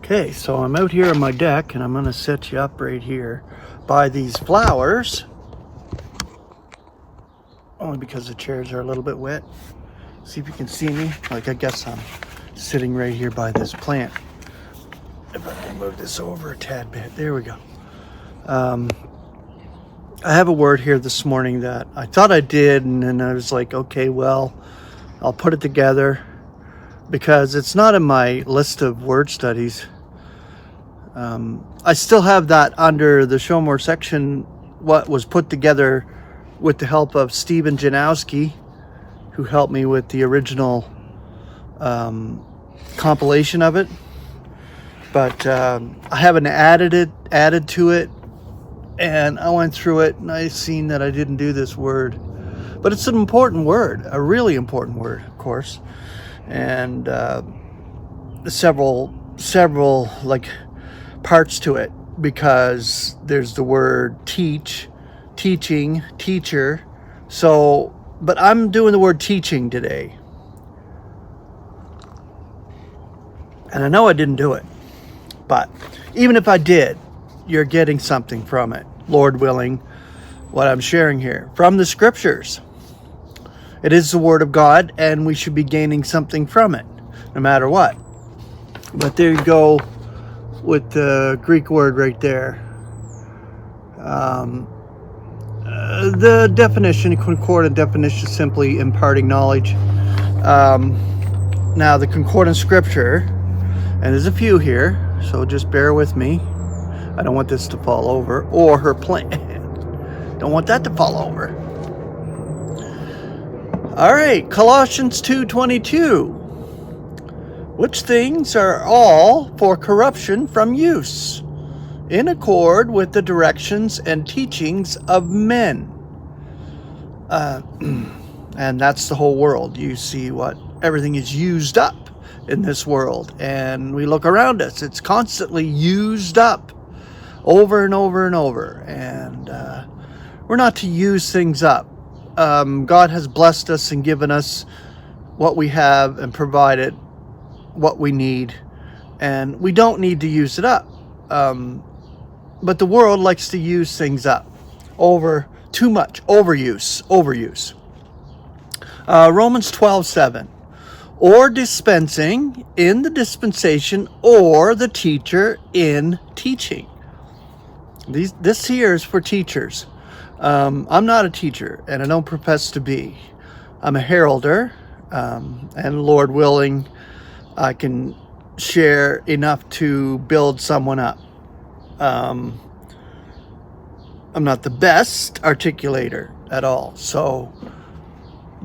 Okay, so I'm out here on my deck and I'm going to set you up right here by these flowers. Only because the chairs are a little bit wet. See if you can see me. Like, I guess I'm sitting right here by this plant. If I can move this over a tad bit. There we go. I have a word here this morning that I thought I did, and then I was like, okay, well, I'll put it together because it's not in my list of word studies. I still have that under the Show More section, what was put together with the help of Stephen Janowski, who helped me with the original compilation of it. But I haven't added to it, and I went through it and I seen that I didn't do this word. But it's an important word, a really important word, of course. And several like parts to it, because there's the word teach, teaching, teacher. So, but I'm doing the word teaching today. And I know I didn't do it, but even if I did, you're getting something from it, Lord willing, what I'm sharing here from the scriptures. It is the word of God, and we should be gaining something from it, no matter what. But there you go with the Greek word right there. The definition, concordant definition, is simply imparting knowledge. Now the concordant scripture, and there's a few here, so just bear with me. I don't want this to fall over, or her plant. Don't want that to fall over. All right, Colossians 2:22. Which things are all for corruption from use, in accord with the directions and teachings of men. And that's the whole world. You see what everything is used up in this world, and we look around us, it's constantly used up over and over and over, and we're not to use things up. God has blessed us and given us what we have and provided what we need, and we don't need to use it up. But the world likes to use things up over too much, overuse. Romans 12:7. Or dispensing in the dispensation, or the teacher in teaching. This here is for teachers. I'm not a teacher, and I don't profess to be. I'm a heralder, and Lord willing, I can share enough to build someone up. I'm not the best articulator at all, so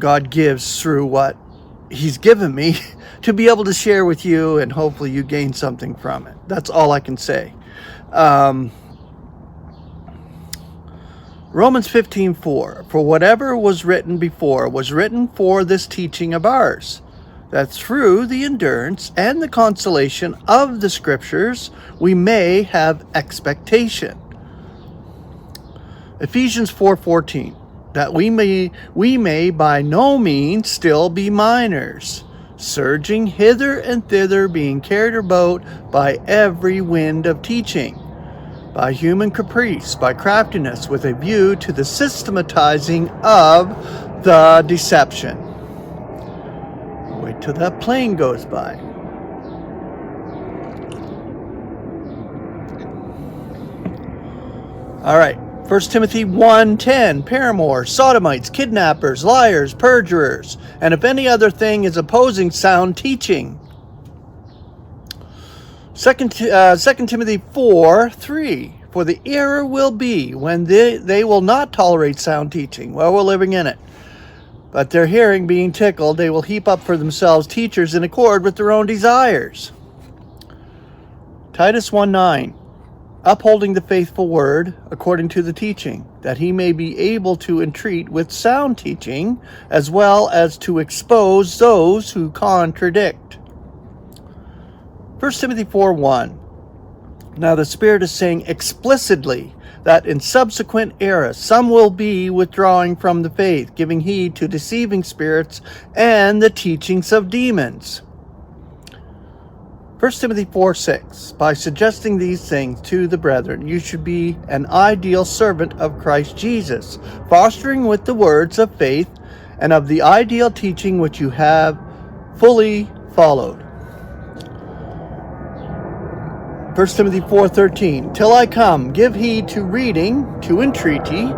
God gives through what He's given me to be able to share with you, and hopefully you gain something from it. That's all I can say. Romans 15:4. For whatever was written before was written for this teaching of ours, that through the endurance and the consolation of the scriptures we may have expectation. Ephesians 4:14. That we may by no means still be minors, surging hither and thither, being carried about by every wind of teaching, by human caprice, by craftiness, with a view to the systematizing of the deception. Wait till that plane goes by. All right. 1 Timothy 1:10, paramours, sodomites, kidnappers, liars, perjurers, and if any other thing is opposing sound teaching. 2 Timothy 4:3, for the error will be when they will not tolerate sound teaching. Well, we're living in it. But their hearing being tickled, they will heap up for themselves teachers in accord with their own desires. Titus 1:9, upholding the faithful word according to the teaching, that he may be able to entreat with sound teaching, as well as to expose those who contradict. 1 Timothy 4:1. Now the Spirit is saying explicitly that in subsequent eras some will be withdrawing from the faith, giving heed to deceiving spirits and the teachings of demons. 1 Timothy 4:6. By suggesting these things to the brethren, you should be an ideal servant of Christ Jesus, fostering with the words of faith and of the ideal teaching which you have fully followed. 1 Timothy 4:13. Till I come, give heed to reading, to entreaty,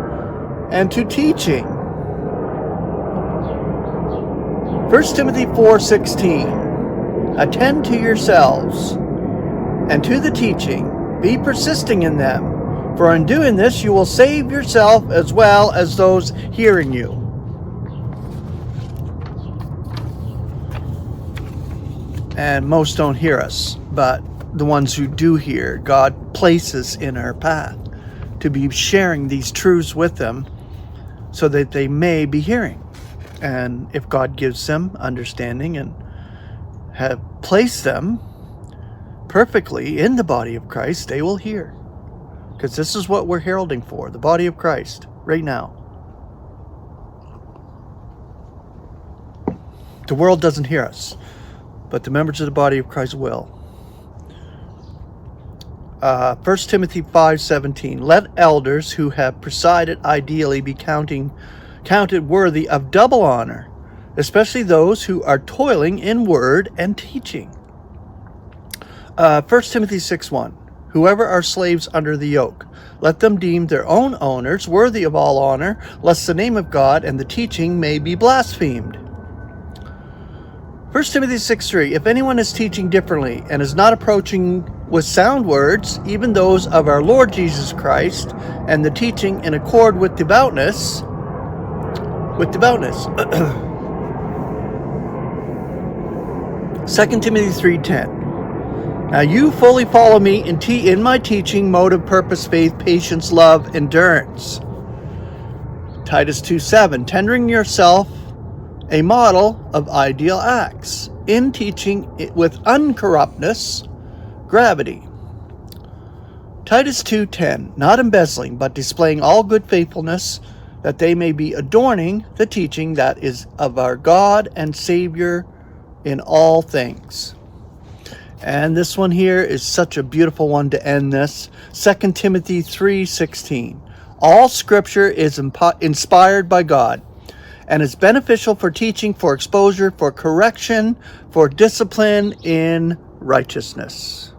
and to teaching. 1 Timothy 4:16. Attend to yourselves and to the teaching. Be persisting in them, for in doing this you will save yourself as well as those hearing you. And most don't hear us, but the ones who do hear, God places in our path to be sharing these truths with them so that they may be hearing. And if God gives them understanding and have placed them perfectly in the body of Christ, they will hear. Because this is what we're heralding for, the body of Christ, right now. The world doesn't hear us, but the members of the body of Christ will. 1 Timothy 5:17. Let elders who have presided ideally be counted worthy of double honor, especially those who are toiling in word and teaching. 1 Timothy 6:1. Whoever are slaves under the yoke, let them deem their own owners worthy of all honor, lest the name of God and the teaching may be blasphemed. 1 Timothy 6:3. If anyone is teaching differently and is not approaching with sound words, even those of our Lord Jesus Christ, and the teaching in accord with devoutness, 2 Timothy 3:10. Now you fully follow me in my teaching, motive, purpose, faith, patience, love, endurance. Titus 2:7. Tendering yourself a model of ideal acts, in teaching it with uncorruptness, gravity. Titus 2:10. Not embezzling, but displaying all good faithfulness, that they may be adorning the teaching that is of our God and Savior in all things. And this one here is such a beautiful one to end this. 2 Timothy 3:16. All scripture is inspired by God and is beneficial for teaching, for exposure, for correction, for discipline in righteousness.